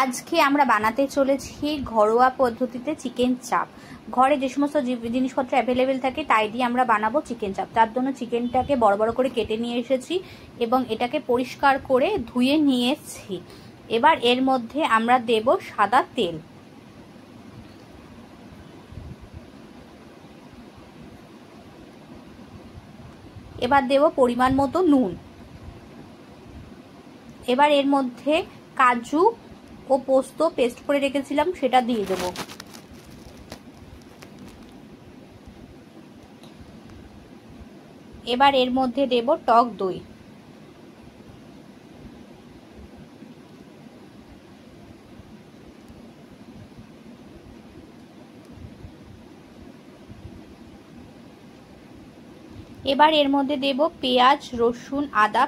আজকে আমরা বানাতে চলেছি ঘরোয়া পদ্ধতিতে চিকেন চাপ। ঘরে যে সমস্ত জিনিসপত্র অ্যাভেলেবেল থাকে তাই দিয়ে আমরা বানাবো চিকেন চাপ। তার জন্য চিকেনটাকে বড় বড় করে কেটে নিয়ে এসেছি এবং এটাকে পরিষ্কার করে ধুয়ে নিয়েছি। এবার এর মধ্যে আমরা দেব সাদা তেল, এবার দেব পরিমাণ মতো নুন, এবার এর মধ্যে কাজু ও পোস্ত পেস্ট করে রেখেছিলাম সেটা দিয়ে দেব। এবার এর মধ্যে দেব টক দই, এবার এর মধ্যে দেব পেঁয়াজ রসুন আদা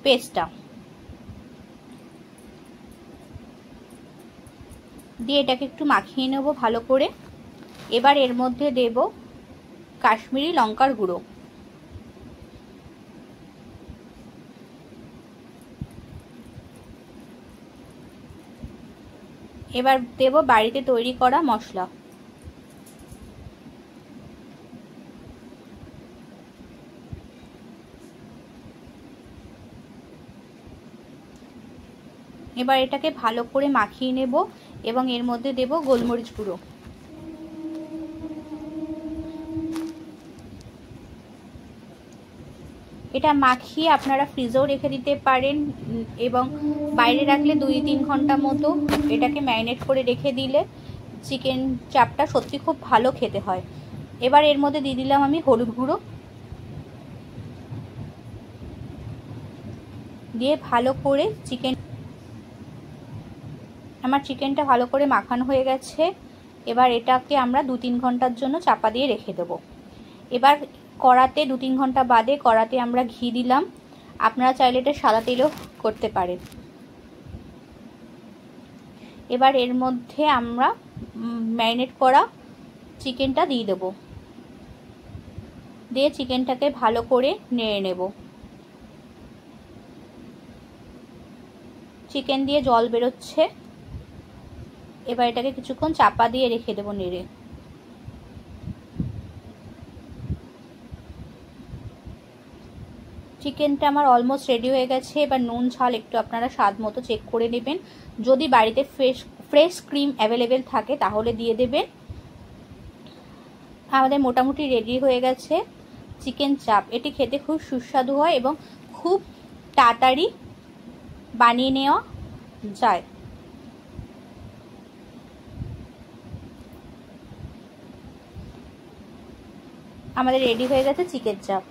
পেস্টটা দিয়ে এটাকে একটু মাখিয়ে নেব ভালো করে। এবার এর মধ্যে দেব কাশ্মীরি লঙ্কার গুঁড়ো, এবার দেব বাড়িতে তৈরি করা মশলা, এবার এটাকে ভালো করে মাখিয়ে নেব এবং এর মধ্যে দেব গোলমরিচ গুঁড়ো। এটা মাখিয়ে আপনারা ফ্রিজেও রেখে দিতে পারেন এবং বাইরে রাখলে 2-3 ঘন্টা মতো এটাকে ম্যারিনেট করে রেখে দিলে চিকেন চাপটা সত্যি খুব ভালো খেতে হয়। এবার এর মধ্যে দিয়ে দিলাম আমি হলুদ গুঁড়ো, দিয়ে ভালো করে আমার চিকেনটা ভালো করে মাখানো হয়ে গেছে। এবার এটাকে আমরা 2-3 ঘন্টার জন্য চাপা দিয়ে রেখে দেব। এবার কড়াতে 2-3 ঘন্টা বাদে কড়াতে আমরা ঘি দিলাম, আপনারা চাইলে এটা সাদা তেলও করতে পারেন। এবার এর মধ্যে আমরা ম্যারিনেট করা চিকেনটা দিয়ে দেব, দিয়ে চিকেনটাকে ভালো করে নেড়ে নেব। চিকেন দিয়ে জল বেরোচ্ছে, এবার এটাকে কিছুক্ষণ চাপা দিয়ে রেখে দেব নেড়ে। চিকেনটা আমার অলমোস্ট রেডি হয়ে গেছে। এবার নুন ঝাল একটু আপনারা স্বাদ মতো চেক করে নেবেন। যদি বাড়িতে ফ্রেশ ক্রিম অ্যাভেলেবেল থাকে তাহলে দিয়ে দেবেন। আমাদের মোটামুটি রেডি হয়ে গেছে চিকেন চাপ। এটি খেতে খুব সুস্বাদু হয় এবং খুব তাড়াতাড়ি বানিয়ে নেওয়া যায়। আমাদের রেডি হয়ে গেছে চিকেন চাপ।